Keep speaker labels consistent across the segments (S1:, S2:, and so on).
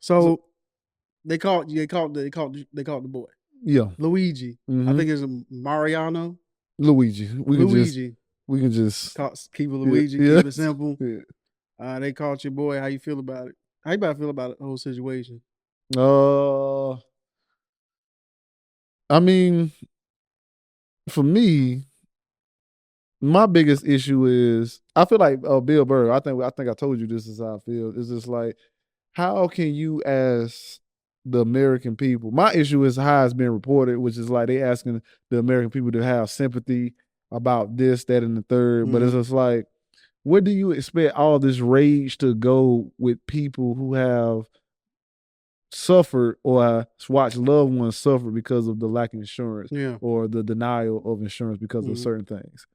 S1: So they called the boy.
S2: Yeah.
S1: Luigi. I think it's Mariano.
S2: Luigi. We can just
S1: keep it Luigi,
S2: yeah.
S1: keep it simple.
S2: Yeah.
S1: They caught your boy. How you feel about it? How you about to feel about the whole situation?
S2: I mean, for me, my biggest issue is I feel like Bill Burr. I think I told you this is how I feel. It's just like, how can you ask the American people? My issue is how it's been reported, which is like they asking the American people to have sympathy about this, that, and the third. But it's just like, where do you expect all this rage to go with people who have suffered or watched loved ones suffer because of the lack of insurance or the denial of insurance because of certain things?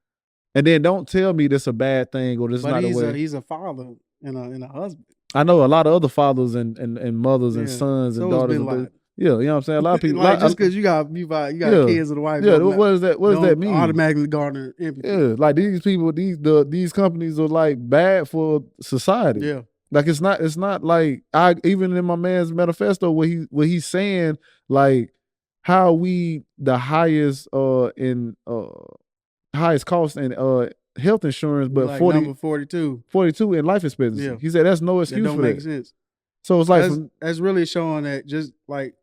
S2: And then don't tell me this a bad thing or this is not the way.
S1: He's a father and a husband.
S2: I know a lot of other fathers and mothers and sons and daughters. You know what I'm saying? A lot of people
S1: like just because you got kids and a wife.
S2: Yeah, what does that mean?
S1: Automatically garner empathy.
S2: Yeah, like these people, these companies are like bad for society.
S1: Yeah.
S2: Like it's not like even in my man's manifesto where he's saying like how we the highest highest cost in health insurance, but
S1: like
S2: 42 in life expectancy. Yeah. He said that's no excuse for that.
S1: That don't make sense.
S2: So it's like
S1: that's really showing that just like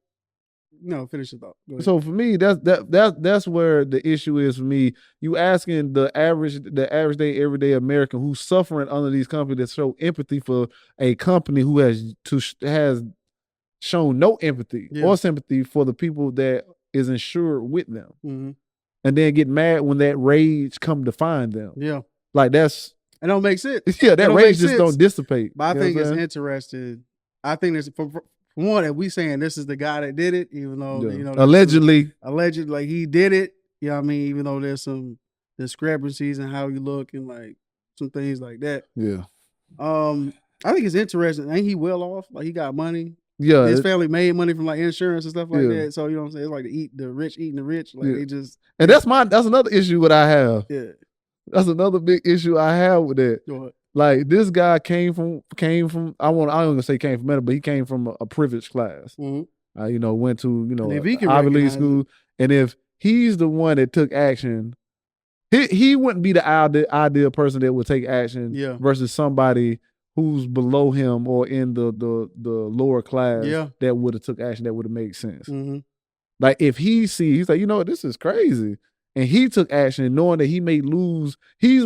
S1: finish your thought.
S2: So for me, that's where the issue is for me. You asking the average day, everyday American who's suffering under these companies to show empathy for a company who has shown no empathy or sympathy for the people that is insured with them. And then get mad when that rage come to find them.
S1: Yeah.
S2: Like it
S1: don't make sense.
S2: Yeah, that rage just don't dissipate.
S1: But I think it's interesting. I think there's for one that we saying this is the guy that did it, even though
S2: allegedly
S1: like he did it. You know what I mean? Even though there's some discrepancies in how you look and like some things like that.
S2: Yeah.
S1: I think it's interesting. Ain't he well off? Like he got money.
S2: Yeah,
S1: his family made money from like insurance and stuff like that. So you know what I'm saying? It's like the rich eating the rich. Like they just
S2: and that's another issue that I have.
S1: Yeah,
S2: that's another big issue I have with that.
S1: What?
S2: Like this guy came from I don't gonna say came from metal, but he came from a privileged class. Went to Ivy League school, and if he's the one that took action, he wouldn't be the ideal person that would take action versus somebody who's below him or in the lower class that would have took action that would have made sense. Like if he's like, this is crazy. And he took action knowing that he may lose. He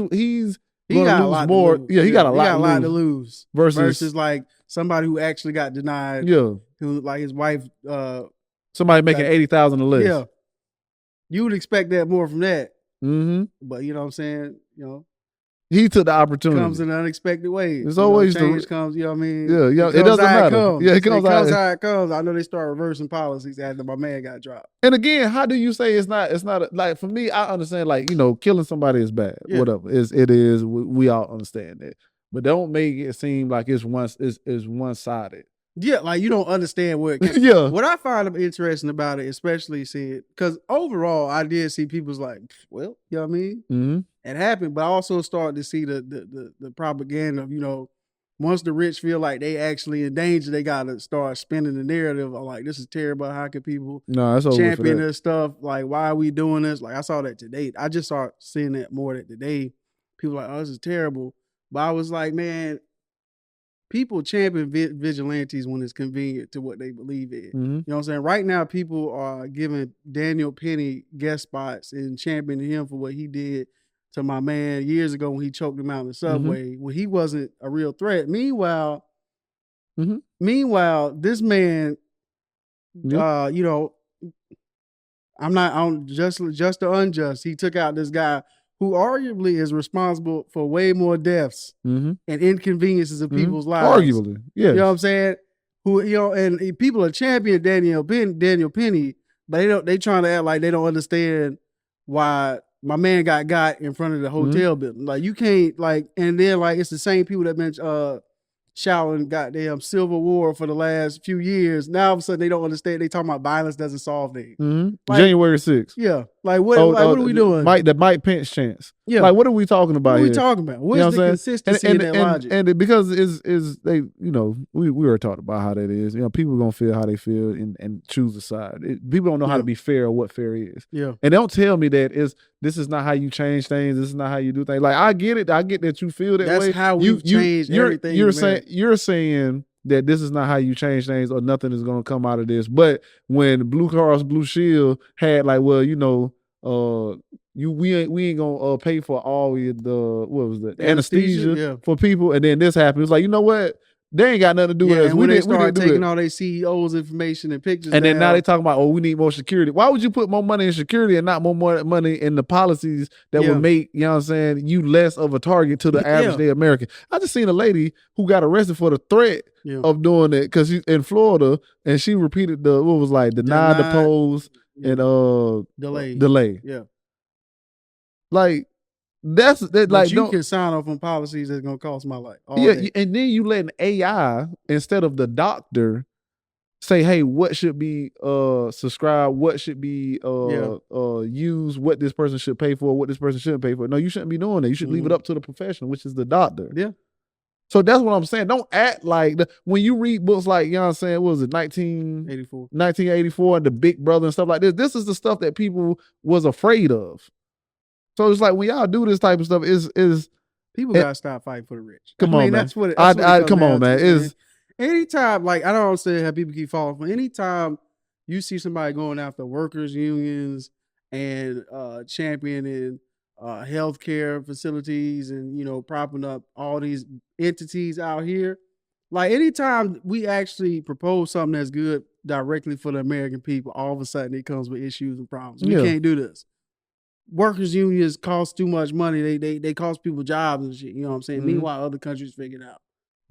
S2: got a lot more. Yeah, he got a lot
S1: to lose. Versus like somebody who actually got denied.
S2: Yeah.
S1: Who like his wife
S2: somebody making 80,000 or less.
S1: Yeah. You would expect that more from that. But you know what I'm saying?
S2: He took the opportunity.
S1: Comes in unexpected ways.
S2: It's always
S1: change comes, you know what I mean?
S2: Yeah, it doesn't matter.
S1: Yeah, it comes how it comes. I know they start reversing policies after my man got dropped.
S2: And again, how do you say it's not like for me, I understand like, killing somebody is bad. Whatever. It is. We all understand that. But don't make it seem like it's one-sided.
S1: Yeah, like you don't understand where it came. What I find interesting about it, especially seeing, because overall I did see people's like, well, you know what I mean? It happened, but I also started to see the propaganda of, once the rich feel like they actually in danger, they got to start spinning the narrative of like, this is terrible. How can people champion this stuff? Like, why are we doing this? Like, I saw that today. I just started seeing that more today. People like, oh, this is terrible. But I was like, man, people champion vigilantes when it's convenient to what they believe in. You know what I'm saying? Right now, people are giving Daniel Penny guest spots and championing him for what he did to my man years ago when he choked him out in the subway when he wasn't a real threat. Meanwhile, this man, I'm not on just or unjust. He took out this guy who arguably is responsible for way more deaths and inconveniences of people's lives.
S2: Arguably, yeah.
S1: You know what I'm saying? And people are championing Daniel Penny, but they trying to act like they don't understand why my man got in front of the hotel building. Like you can't and then like it's the same people that mentioned shouting goddamn Civil War for the last few years. Now all of a sudden they don't understand. They talking about violence doesn't solve things.
S2: Mm-hmm. Like, January 6th.
S1: Yeah. Like what are we doing?
S2: The Mike Pence chance.
S1: Yeah.
S2: Like what are we talking about here?
S1: What are we talking about? What's the consistency in that logic?
S2: And because is they, we were talking about how that is. People are gonna feel how they feel and choose a side. People don't know how to be fair or what fair is.
S1: Yeah.
S2: And don't tell me that this is not how you change things. This is not how you do things. Like I get it. I get that you feel that way.
S1: That's how we change everything.
S2: You're saying that this is not how you change things or nothing is going to come out of this. But when Blue Cross Blue Shield had like, well, we ain't gonna pay for all the anesthesia for people, and then this happened. It's like, you know what? They ain't got nothing to do with us.
S1: And when they start taking all their CEOs' information and pictures,
S2: and then now they talking about, we need more security. Why would you put more money in security and not more money in the policies that would make, you less of a target to the average day American? I just seen a lady who got arrested for the threat of doing it because she's in Florida, and she repeated deny, depose, and delay.
S1: Yeah.
S2: Like that's that. Like
S1: you can sign off on policies that's gonna cost my life.
S2: Day. And then you let an AI instead of the doctor say, hey, what should be subscribed, what should be used, what this person should pay for, what this person shouldn't pay for. No, you shouldn't be doing that. You should leave it up to the professional, which is the doctor.
S1: Yeah.
S2: So that's what I'm saying. Don't act like when you read books like, what was it, 1984 and the Big Brother and stuff like this. This is the stuff that people was afraid of. So it's like when y'all do this type of stuff, is
S1: people gotta stop fighting for the rich.
S2: Come on, man.
S1: That's what it
S2: come on, man. Is
S1: anytime, like, I don't understand how people keep falling for. Anytime you see somebody going after workers' unions and championing healthcare facilities and propping up all these entities out here, like anytime we actually propose something that's good directly for the American people, all of a sudden it comes with issues and problems. We can't do this. Workers' unions cost too much money. They cost people jobs and shit. You know what I'm saying? Mm-hmm. Meanwhile, other countries figure it out.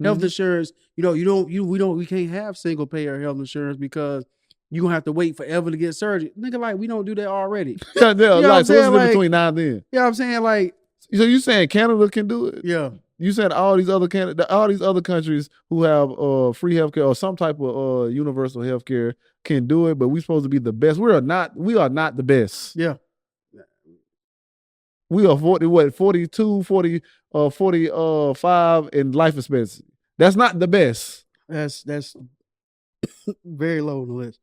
S1: Health insurance, we can't have single payer health insurance because you're gonna have to wait forever to get surgery. Nigga, like, we don't do that already.
S2: So what's the difference between now and then?
S1: You know what I'm saying? Like,
S2: so you saying Canada can do it?
S1: Yeah.
S2: You said all these other countries who have free healthcare or some type of universal healthcare can do it, but we're supposed to be the best. We are not the best.
S1: Yeah.
S2: We are 42, 40, 45 in life expectancy. That's not the best.
S1: That's very low on the list.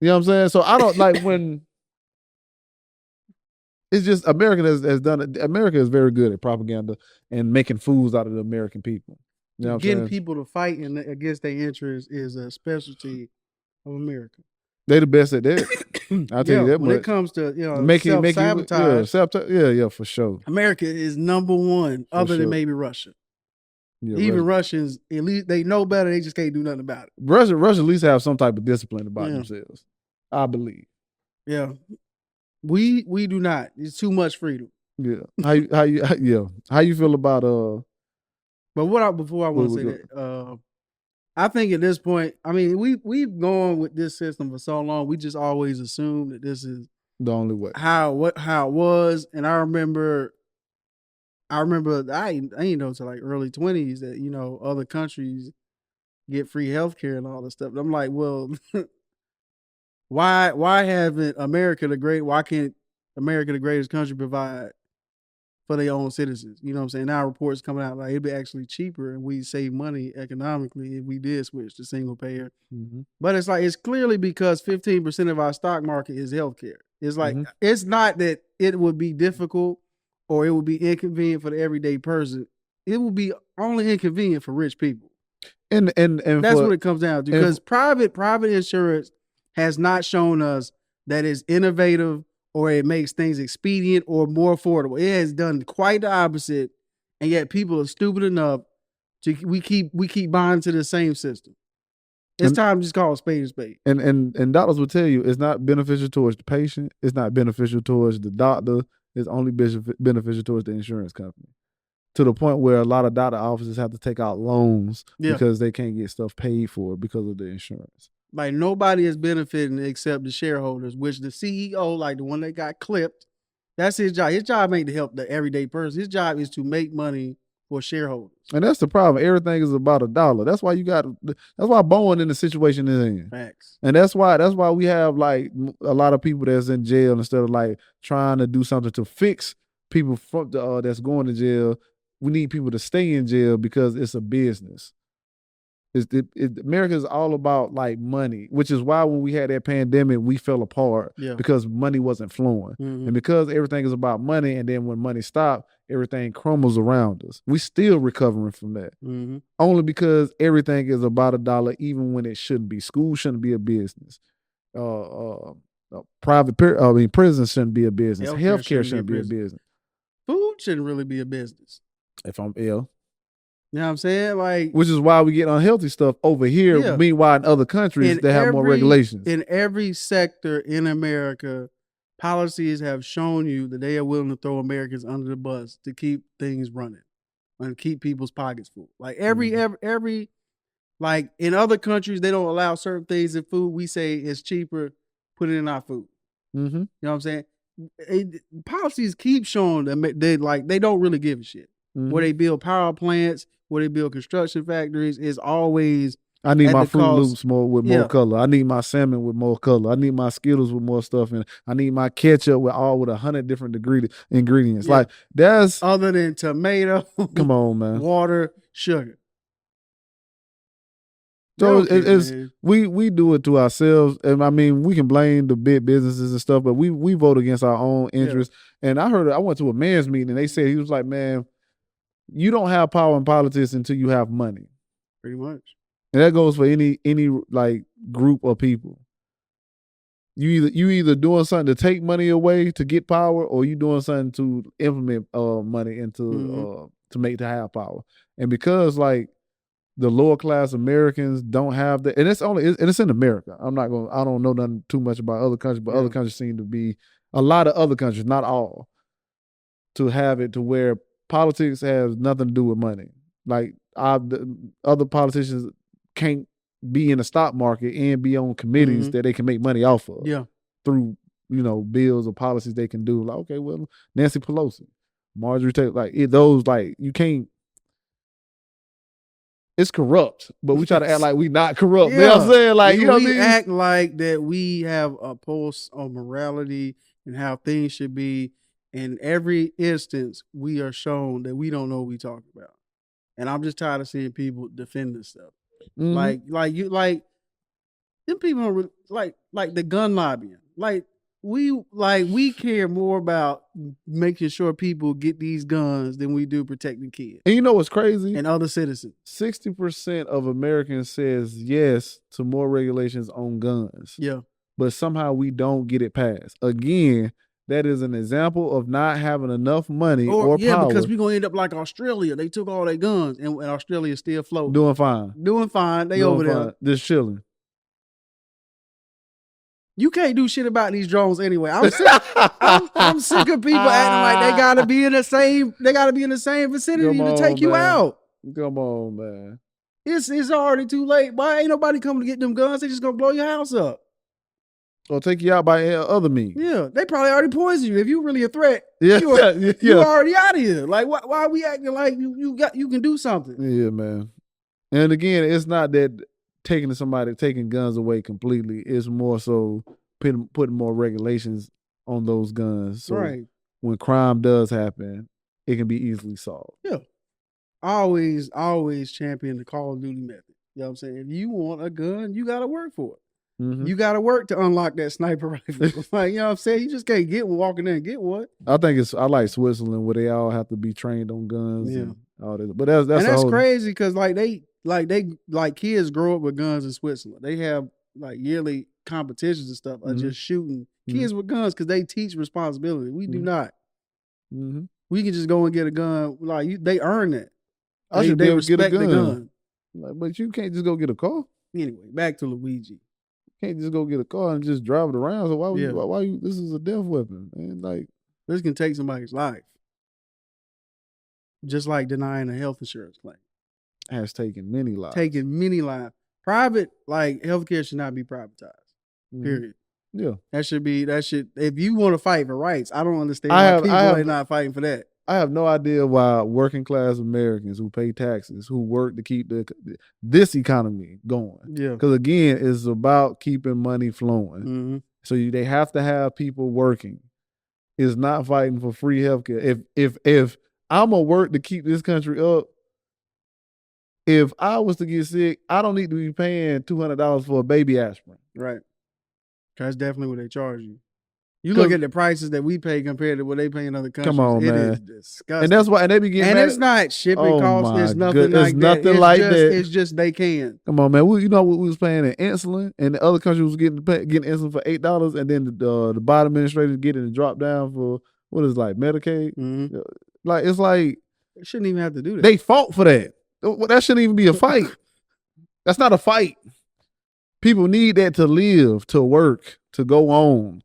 S2: You know what I'm saying? So I don't like when it's just America has done it. America is very good at propaganda and making fools out of the American people. You know what
S1: Getting
S2: I'm saying?
S1: people to fight against their interests is a specialty of America.
S2: They the best at that. I'll tell you that.
S1: When it comes to
S2: self-sabotage, for sure.
S1: America is number one, other than maybe Russia. Yeah, even Russians, at least they know better. They just can't do nothing about it.
S2: Russians at least have some type of discipline about themselves, I believe.
S1: Yeah, we do not. It's too much freedom.
S2: Yeah. How you feel about
S1: But before I want to say that, I think at this point, I mean, we've gone with this system for so long. We just always assume that this is
S2: the only way.
S1: How it was, and I remember I to like early 20s that other countries get free healthcare and all this stuff. And I'm like, well, why haven't why can't America, the greatest country, provide for their own citizens? You know what I'm saying? Now reports coming out like it'd be actually cheaper and we save money economically if we did switch to single payer. Mm-hmm. But it's clearly because 15% of our stock market is healthcare. It's like it's not that it would be difficult or it would be inconvenient for the everyday person. It would be only inconvenient for rich people. And that's what it comes down to. Because private insurance has not shown us that it's innovative or it makes things expedient or more affordable. It has done quite the opposite, and yet people are stupid enough to we keep buying to the same system. It's time to just call a spade a spade.
S2: And doctors will tell you it's not beneficial towards the patient. It's not beneficial towards the doctor. It's only beneficial towards the insurance company. To the point where a lot of doctor offices have to take out loans because they can't get stuff paid for because of the insurance.
S1: Like nobody is benefiting except the shareholders, which the CEO, like the one that got clipped, that's his job. His job ain't to help the everyday person. His job is to make money for shareholders.
S2: And that's the problem. Everything is about $1. That's why Boeing in the situation is in.
S1: Facts.
S2: And that's why we have like a lot of people that's in jail instead of like trying to do something to fix people from that's going to jail. We need people to stay in jail because it's a business. America is all about like money, which is why when we had that pandemic, we fell apart because money wasn't flowing. Mm-hmm. And because everything is about money, and then when money stops, everything crumbles around us. We still recovering from that. Mm-hmm. Only because everything is about $1, even when it shouldn't be. School shouldn't be a business. Prisons shouldn't be a business. Healthcare shouldn't be a business.
S1: Food shouldn't really be a business.
S2: If I'm ill.
S1: You know what I'm saying? Like,
S2: which is why we get unhealthy stuff over here. Yeah. Meanwhile, in other countries, they have more regulations.
S1: In every sector in America, policies have shown you that they are willing to throw Americans under the bus to keep things running and keep people's pockets full. Like every like in other countries, they don't allow certain things in food. We say it's cheaper, put it in our food. Mm-hmm. You know what I'm saying? Policies keep showing that they don't really give a shit. Mm-hmm. Where they build power plants, where they build construction factories, is always.
S2: I need my Fruit Loops with more color. I need my salmon with more color. I need my Skittles with more stuff in it. I need my ketchup with 100 different ingredients. Yeah. Like that's
S1: other than tomato.
S2: Come on, man.
S1: Water, sugar.
S2: So we do it to ourselves, and I mean we can blame the big businesses and stuff, but we vote against our own interests. Yeah. And I went to a man's meeting, and they said, he was like, man, you don't have power in politics until you have money.
S1: Pretty much.
S2: And that goes for any like group of people. You either doing something to take money away to get power, or you doing something to implement money into to have power. And because like the lower class Americans don't have that, and it's in America. I don't know nothing too much about other countries, but other countries seem to be, a lot of other countries, not all, to have it to where politics has nothing to do with money. Like the other politicians can't be in the stock market and be on committees that they can make money off of.
S1: Yeah.
S2: Through, bills or policies they can do. Like, okay, well, Nancy Pelosi, Marjorie Taylor, like those, like you can't. It's corrupt, but we try to act like we not corrupt. Yeah. You know what I'm saying? Like,
S1: we act like that we have a pulse on morality and how things should be. In every instance, we are shown that we don't know what we talk about. And I'm just tired of seeing people defend this stuff. Mm-hmm. Like them people don't really, like the gun lobbying. We care more about making sure people get these guns than we do protecting kids.
S2: And you know what's crazy?
S1: And other citizens.
S2: 60% of Americans says yes to more regulations on guns.
S1: Yeah.
S2: But somehow we don't get it passed. Again, that is an example of not having enough money or power.
S1: Yeah, because we're going to end up like Australia. They took all their guns, and Australia is still floating.
S2: Doing fine.
S1: They over there.
S2: Just chilling.
S1: You can't do shit about these drones anyway. I'm sick of people acting like they gotta be in the same vicinity to take you out.
S2: Come on, man.
S1: It's already too late. Why ain't nobody coming to get them guns? They just gonna blow your house up.
S2: Or take you out by other means.
S1: Yeah, they probably already poisoned you. If you really a threat, you already out of here. Like, why are we acting like you can do something?
S2: Yeah, man. And again, it's not that taking guns away completely. It's more so putting more regulations on those guns. So when crime does happen, it can be easily solved.
S1: Yeah. Always champion the Call of Duty method. You know what I'm saying? If you want a gun, you got to work for it. Mm-hmm. You got to work to unlock that sniper rifle. Like, you know what I'm saying? You just can't get one, walking in and get one.
S2: I like Switzerland where they all have to be trained on guns. Yeah. And all that. But
S1: that's crazy because like kids grow up with guns in Switzerland. They have like yearly competitions and stuff of just shooting kids with guns because they teach responsibility. We do not. Mm-hmm. We can just go and get a gun. Like they earn that. They respect the gun.
S2: Like, but you can't just go get a car.
S1: Anyway, back to Luigi.
S2: Can't just go get a car and just drive it around. So why you? This is a death weapon, man. Like
S1: this can take somebody's life. Just like denying a health insurance claim.
S2: Has taken many lives.
S1: Private, like healthcare should not be privatized. Period.
S2: Yeah.
S1: That should if you want to fight for rights, I don't understand why people are not fighting for that.
S2: I have no idea why working class Americans who pay taxes, who work to keep this economy going.
S1: Yeah.
S2: Because again, it's about keeping money flowing.
S1: Mm-hmm.
S2: So they have to have people working. It's not fighting for free healthcare. If I'm gonna work to keep this country up, if I was to get sick, I don't need to be paying $200 for a baby aspirin.
S1: Right. That's definitely what they charge you. You look at the prices that we pay compared to what they pay in other countries.
S2: Come on, man.
S1: It is disgusting.
S2: And that's why, and they be getting
S1: and
S2: mad.
S1: It's not shipping costs. It's nothing
S2: like that.
S1: It's just they can.
S2: Come on, man. You know what we was paying in insulin, and the other countries was getting insulin for $8, and then the Biden administrators getting it dropped down for what is like Medicaid.
S1: Mm-hmm.
S2: Like it's like
S1: they shouldn't even have to do that.
S2: They fought for that. That shouldn't even be a fight. That's not a fight. People need that to live, to work, to go on.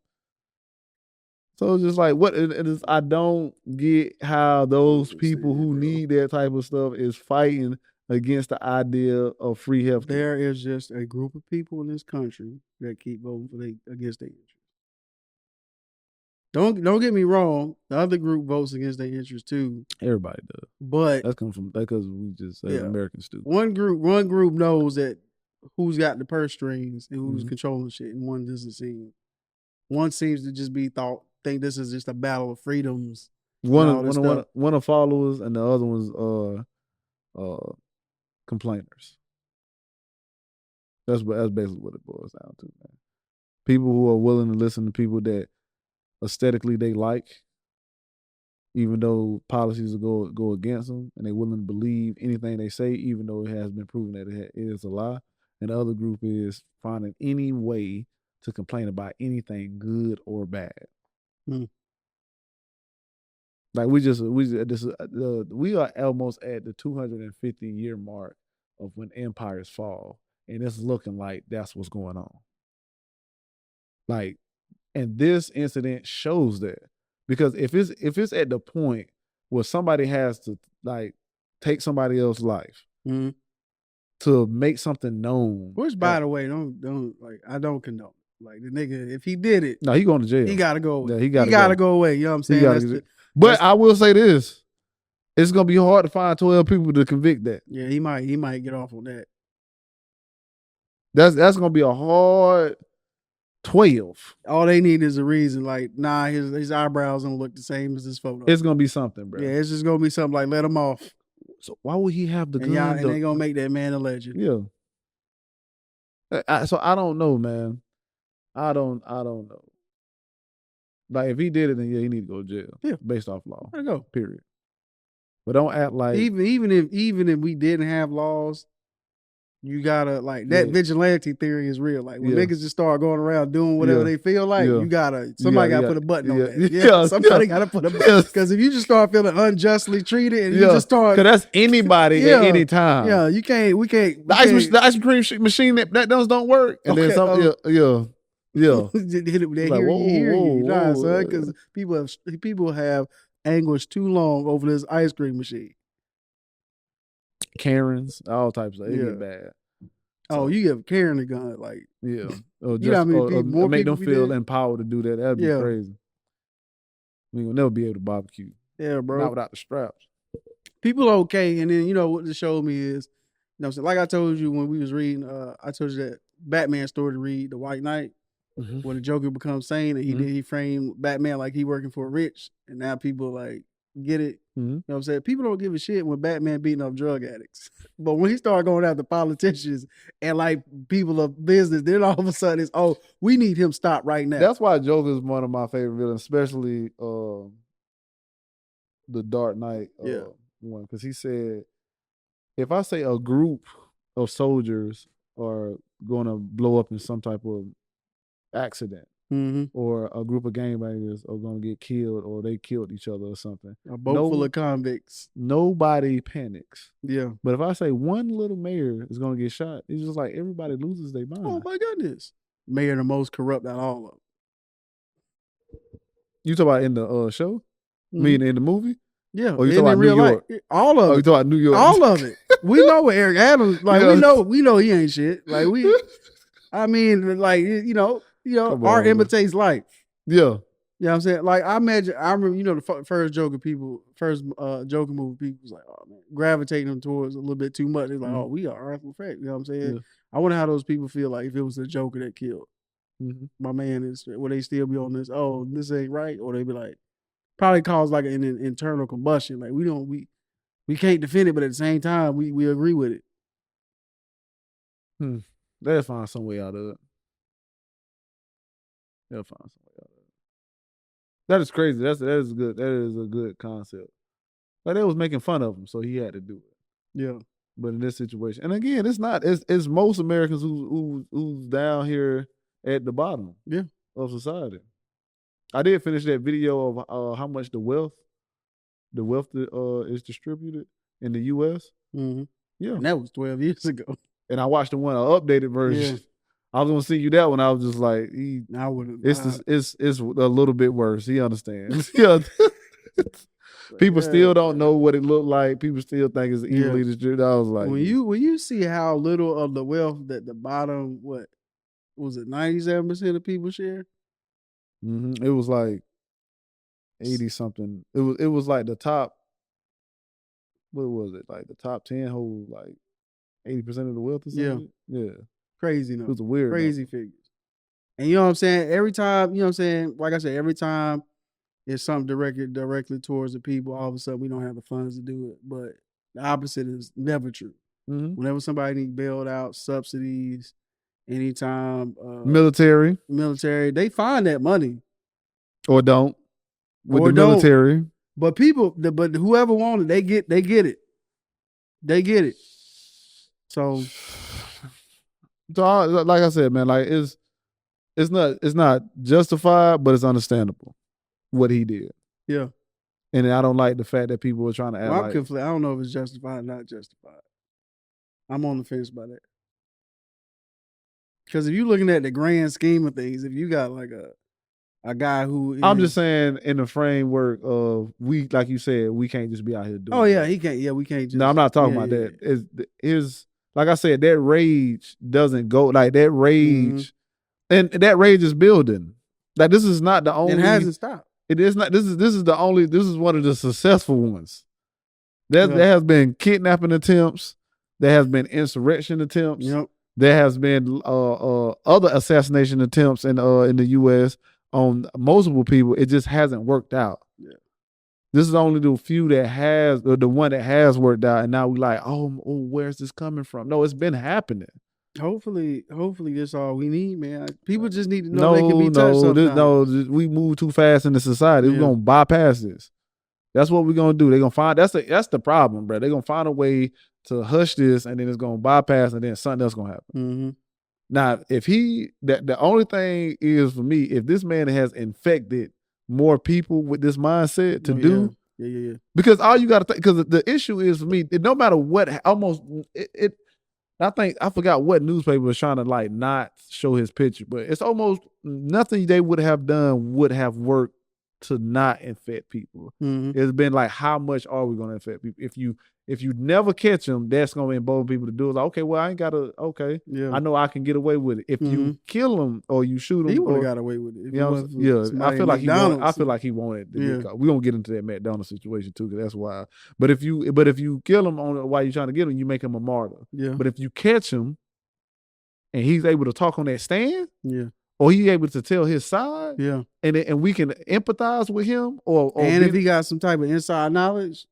S2: So it's just like what it is. I don't get how those people who need that type of stuff is fighting against the idea of free health.
S1: There is just a group of people in this country that keep voting against their interests. Don't get me wrong. The other group votes against their interests too.
S2: Everybody does,
S1: but
S2: that's comes from because we just as Americans do.
S1: One group knows that who's got the purse strings and who's controlling shit, and one doesn't seem. One seems to just think this is just a battle of freedoms.
S2: One of followers, and the other one's complainers. That's basically what it boils down to, man. People who are willing to listen to people that aesthetically they like, even though policies will go against them, and they're willing to believe anything they say, even though it has been proven that it is a lie. And the other group is finding any way to complain about anything good or bad. Like we are almost at the 250-year mark of when empires fall, and it's looking like that's what's going on. Like, and this incident shows that, because if it's at the point where somebody has to like take somebody else's life to make something known,
S1: which by the way, don't like I don't condone. Like the nigga, if he did it,
S2: no, he going to jail.
S1: He gotta go away.
S2: Yeah, he gotta go
S1: away. You know what I'm saying?
S2: But I will say this: it's gonna be hard to find 12 people to convict that.
S1: Yeah, he might get off on that.
S2: That's gonna be a hard 12.
S1: All they need is a reason. Like, nah, his eyebrows don't look the same as his photo.
S2: It's gonna be something, bro.
S1: Yeah, it's just gonna be something like let him off.
S2: So why would he have the gun?
S1: And they gonna make that man a legend.
S2: Yeah. So I don't know, man. I don't know. Like if he did it, then he need to go to jail.
S1: Yeah,
S2: based off law.
S1: There you go.
S2: Period. But don't act like
S1: even if we didn't have laws, you gotta like that vigilante theory is real. Like when niggas just start going around doing whatever they feel like, you gotta gotta put a button on that. Somebody gotta put a button. Because if you just start feeling unjustly treated and you just start,
S2: because that's anybody at any time.
S1: Yeah, we can't.
S2: The ice cream machine that those don't work, and then something. Yeah.
S1: Hit it with that. Hear you. Nah, son, because people have anguished too long over this ice cream machine.
S2: Karens, all types of it get bad.
S1: So, you give Karen a gun, like
S2: or just or make them feel empowered to do that. That'd be crazy. We will never be able to barbecue.
S1: Yeah, bro.
S2: Not without the straps.
S1: People are okay, and then what this showed me is, like I told you when we was reading, I told you that Batman story to read, The White Knight. When the Joker becomes sane and he framed Batman like he working for rich, and now people like get it. You know what I'm saying? People don't give a shit when Batman beating up drug addicts, but when he started going after politicians and like people of business, then all of a sudden it's we need him stopped right now.
S2: That's why Joker is one of my favorite villains, especially the Dark Knight one, because he said, if I say a group of soldiers are going to blow up in some type of accident, or a group of gangbangers are going to get killed, or they killed each other or something,
S1: a boat full of convicts,
S2: nobody panics.
S1: Yeah.
S2: But if I say one little mayor is going to get shot, it's just like everybody loses their mind.
S1: Oh my goodness. Mayor the most corrupt out of all of them.
S2: You talk about in the show? Meaning in the movie?
S1: Yeah.
S2: Or you talk about New York?
S1: All of it.
S2: You talk about New York?
S1: All of it. We know what Eric Adams, like we know he ain't shit. Like I mean, like art imitates life.
S2: Yeah.
S1: You know what I'm saying? Like I remember, the first Joker movie, people was like, oh man, gravitating them towards a little bit too much. They're like, oh, we are Arthur Fleck. You know what I'm saying? Yeah. I wonder how those people feel like if it was the Joker that killed my man. Would they still be on this? Oh, this ain't right, or they be like, probably cause like an internal combustion. Like we can't defend it, but at the same time, we agree with it.
S2: They'll find some way out of it. They'll find some way out of it. That is crazy. That is good. That is a good concept. Like they was making fun of him, so he had to do it.
S1: Yeah.
S2: But in this situation, and again, it's most Americans who's down here at the bottom of society. I did finish that video of how much the wealth is distributed in the U.S.
S1: Mm-hmm. Yeah, and that was 12 years ago.
S2: And I watched the one, an updated version. Yeah. I was gonna see you that one. I was just like, it's a little bit worse. He understands. Yeah. People still don't know what it looked like. People still think it's evenly distributed. I was like,
S1: when you see how little of the wealth that the bottom, what was it, 97% of people share?
S2: Mm-hmm. It was like 80 something. It was like the top. What was it? Like the top 10 hold like 80% of the wealth or something. Yeah.
S1: Crazy number.
S2: It was a weird
S1: crazy figures. And you know what I'm saying? Every time, you know what I'm saying? Like I said, every time it's something directly towards the people, all of a sudden we don't have the funds to do it. But the opposite is never true. Mm-hmm. Whenever somebody needs bailed out, subsidies, anytime
S2: military,
S1: they find that money.
S2: Or don't. With the military.
S1: But but whoever wanted, they get it. They get it. So
S2: like I said, man, like it's not justified, but it's understandable what he did.
S1: Yeah.
S2: And I don't like the fact that people were trying to act
S1: I don't know if it's justified or not justified. I'm on the fence by that. Because if you're looking at the grand scheme of things, if you got like a guy who
S2: I'm just saying in the framework of like you said, we can't just be out here doing
S1: that. He can't. Yeah, we can't just.
S2: No, I'm not talking about that. Is like I said, that rage doesn't go like that rage, and that rage is building. Like this is not the only.
S1: It hasn't stopped.
S2: It is not. This is the only. This is one of the successful ones. There has been kidnapping attempts. There has been insurrection attempts.
S1: Yep.
S2: There has been other assassination attempts in the U.S. on multiple people. It just hasn't worked out.
S1: Yeah.
S2: This is only the few that has, or the one that has worked out, and now we like, oh, where's this coming from? No, it's been happening.
S1: Hopefully, this is all we need, man. People just need to know they can be touched sometimes.
S2: We move too fast into society. We're gonna bypass this. That's what we're gonna do. They're gonna find that's the problem, bro. They're gonna find a way to hush this, and then it's gonna bypass, and then something else gonna happen.
S1: Mm-hmm.
S2: Now, if the only thing is for me, if this man has infected more people with this mindset to do, because all you got to think, because the issue is for me, no matter what, I think I forgot what newspaper was trying to like not show his picture, but it's almost nothing they would have done would have worked to not infect people.
S1: Mm-hmm.
S2: It's been like, how much are we going to infect people? If you never catch them, that's going to embolden people to do it. Like, okay, well, I ain't got to, I know I can get away with it. If you kill them or you shoot them.
S1: He would have got away with it.
S2: I feel like he wanted to. Yeah. We're going to get into that McDonald's situation too, because that's why. But if you kill him while you're trying to get him, you make him a martyr.
S1: Yeah.
S2: But if you catch him and he's able to talk on that stand, or he's able to tell his side, and we can empathize with him,
S1: if he got some type of inside knowledge,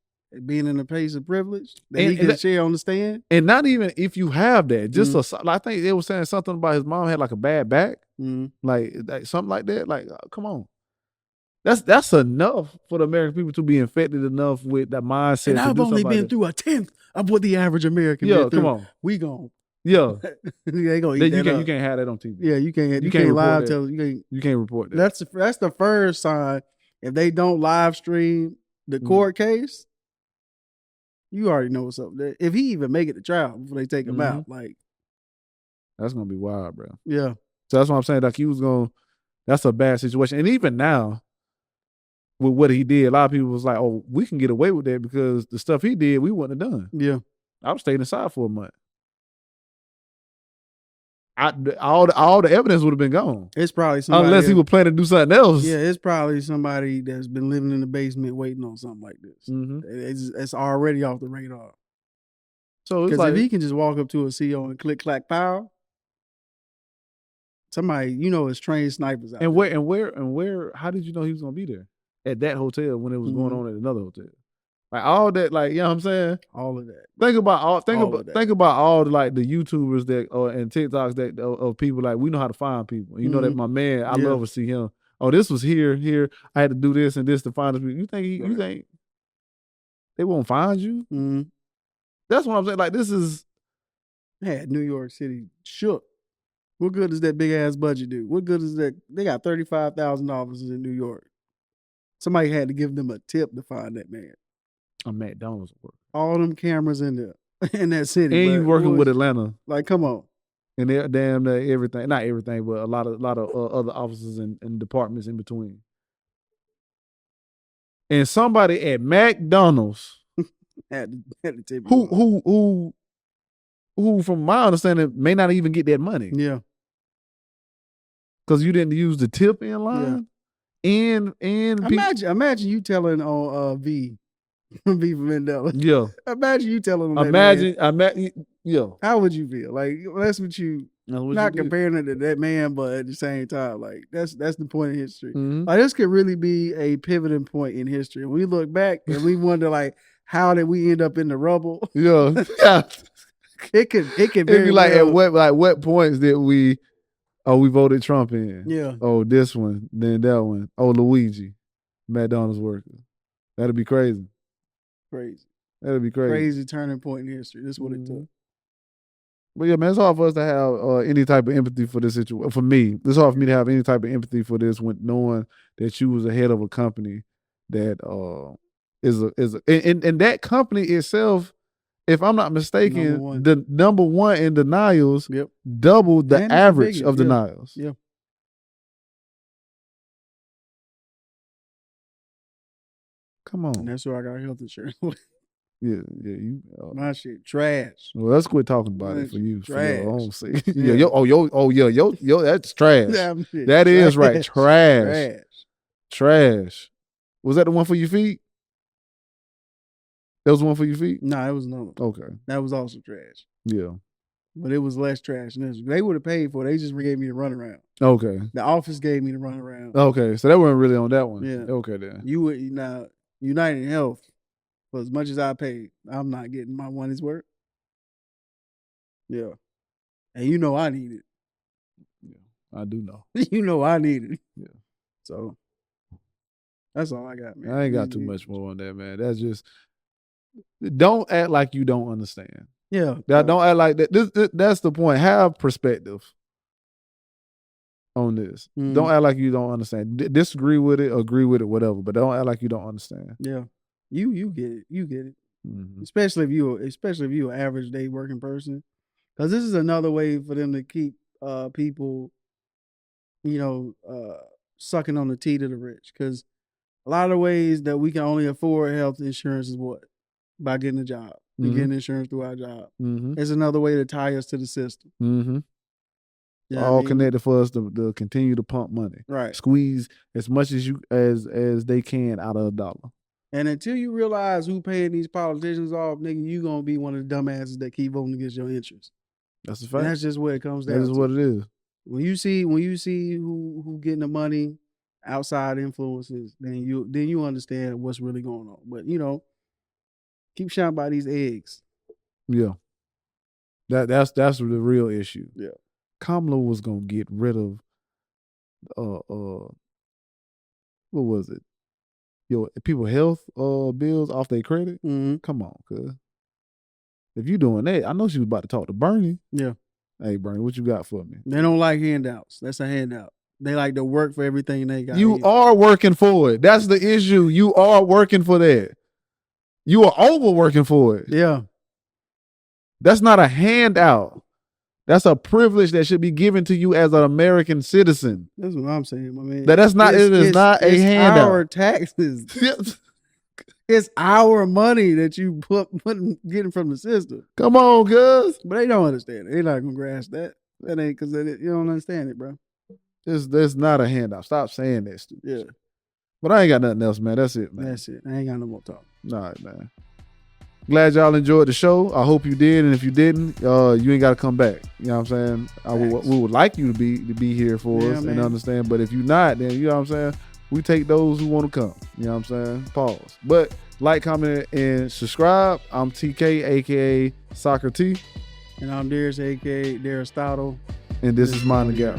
S1: being in a place of privilege that he can share on the stand.
S2: And not even if you have that, just I think they were saying something about his mom had like a bad back, like something like that. Like, come on, that's enough for the American people to be infected enough with that mindset.
S1: And I've only been through 1/10 of what the average American been through.
S2: Come on,
S1: we gon'
S2: they gonna eat
S1: that
S2: you can't have that on TV.
S1: Yeah, you can't live tell you
S2: can't report that.
S1: That's the first sign. If they don't live stream the court case, you already know what's up there. If he even make it to trial before they take him out, like
S2: that's gonna be wild, bro.
S1: Yeah.
S2: So that's what I'm saying. Like that's a bad situation. And even now, with what he did, a lot of people was like, "Oh, we can get away with that because the stuff he did, we wouldn't have done."
S1: Yeah.
S2: I was staying inside for a month. all the evidence would have been gone.
S1: It's probably somebody
S2: unless he was planning to do something else.
S1: Yeah, it's probably somebody that's been living in the basement waiting on something like this. Mm-hmm. It's already off the radar. So it's like, if he can just walk up to a CEO and click, clack, pow, somebody is trained snipers out
S2: there.
S1: And
S2: where? How did you know he was gonna be there at that hotel when it was going on at another hotel? Like all that, like, you know what I'm saying?
S1: All of that.
S2: Think about all the, like, the YouTubers that and TikToks that of people, like, we know how to find people. You know that my man, I love to see him. Oh, this was here. I had to do this and this to find this. You think they won't find you? Mm-hmm. That's what I'm saying. Like, this is
S1: New York City shook. What good does that big ass budget do? What good is that? They got 35,000 officers in New York. Somebody had to give them a tip to find that man.
S2: A McDonald's work.
S1: All them cameras in there in that city.
S2: And you working with Atlanta.
S1: Like, come on.
S2: And they're damn everything. Not everything, but a lot of other offices and departments in between. And somebody at McDonald's
S1: had to tip
S2: who from my understanding may not even get that money.
S1: Yeah.
S2: Because you didn't use the tip in line. Yeah. And
S1: imagine you telling on V from Mandela.
S2: Yeah.
S1: Imagine you telling them
S2: yeah.
S1: How would you feel? Like, that's what you not comparing it to that man, but at the same time, like, that's the point in history. Mm-hmm. Like, this could really be a pivoting point in history. We look back and we wonder, like, how did we end up in the rubble?
S2: Yeah.
S1: It could
S2: be like, at what points did we voted Trump in?
S1: Yeah.
S2: Oh, this one, then that one. Oh, Luigi, McDonald's worker. That'd be crazy. That'd be crazy.
S1: Crazy turning point in history. This is what it took.
S2: But yeah, man, it's hard for us to have any type of empathy for this situation. For me, it's hard for me to have any type of empathy for this when knowing that you was the head of a company that and that company itself, if I'm not mistaken, the number one in denials, doubled the average of denials.
S1: Yeah.
S2: Come on.
S1: And that's why I got health insurance.
S2: Yeah.
S1: My shit trash.
S2: Well, let's quit talking about it for you.
S1: Trash.
S2: For your own sake. Yo, that's trash. That is right. Trash. Was that the one for your feet? That was the one for your feet?
S1: No, it was another one.
S2: Okay.
S1: That was also trash.
S2: Yeah.
S1: But it was less trash than this. They would have paid for it. They just gave me the runaround.
S2: Okay.
S1: The office gave me the runaround.
S2: Okay. So that wasn't really on that one.
S1: Yeah.
S2: Okay then.
S1: Now, United Health, for as much as I paid, I'm not getting my money's worth. Yeah. And I need it.
S2: Yeah. I do know.
S1: I need it.
S2: Yeah.
S1: So that's all I got, man.
S2: I ain't got too much more on that, man. That's just, don't act like you don't understand.
S1: Yeah.
S2: Don't act like that. That's the point. Have perspective on this. Mm. Don't act like you don't understand. Disagree with it, agree with it, whatever. But don't act like you don't understand.
S1: Yeah. You get it. You get it. Mm-hmm. Especially if you're an average day working person. Because this is another way for them to keep people, sucking on the teat of the rich. Because a lot of the ways that we can only afford health insurance is what? By getting a job. Mm-hmm. And getting insurance through our job. Mm-hmm. It's another way to tie us to the system.
S2: Mm-hmm. All connected for us to continue to pump money.
S1: Right.
S2: Squeeze as much as they can out of a dollar.
S1: And until you realize who paying these politicians off, nigga, you gonna be one of the dumbasses that keep voting against your interests.
S2: That's a fact.
S1: And that's just what it comes down to.
S2: That is what it is.
S1: When you see who getting the money, outside influences, then you understand what's really going on. But keep shining by these eggs.
S2: Yeah. That's the real issue.
S1: Yeah.
S2: Kamala was gonna get rid of what was it? People health bills off their credit.
S1: Mm-hmm.
S2: Come on, cuz. If you doing that, I know she was about to talk to Bernie.
S1: Yeah.
S2: Hey Bernie, what you got for me?
S1: They don't like handouts. That's a handout. They like to work for everything they got.
S2: You are working for it. That's the issue. You are working for that. You are overworking for it.
S1: Yeah.
S2: That's not a handout. That's a privilege that should be given to you as an American citizen.
S1: That's what I'm saying, my man.
S2: It is not a handout.
S1: Our taxes. It's our money that you getting from the system.
S2: Come on, cuz.
S1: But they don't understand it. They're not gonna grasp that. That ain't because you don't understand it, bro.
S2: There's not a handout. Stop saying that, stupid.
S1: Yeah.
S2: But I ain't got nothing else, man. That's it, man.
S1: That's it. I ain't got no more talk.
S2: All right, man. Glad y'all enjoyed the show. I hope you did, and if you didn't, you ain't got to come back. You know what I'm saying? We would like you to be here for us and understand. But if you're not, then you know what I'm saying. We take those who want to come. You know what I'm saying? Pause. But like, comment, and subscribe. I'm TK, aka Soccer T,
S1: and I'm Darius, aka Daristotle,
S2: and this is Mind the Gap.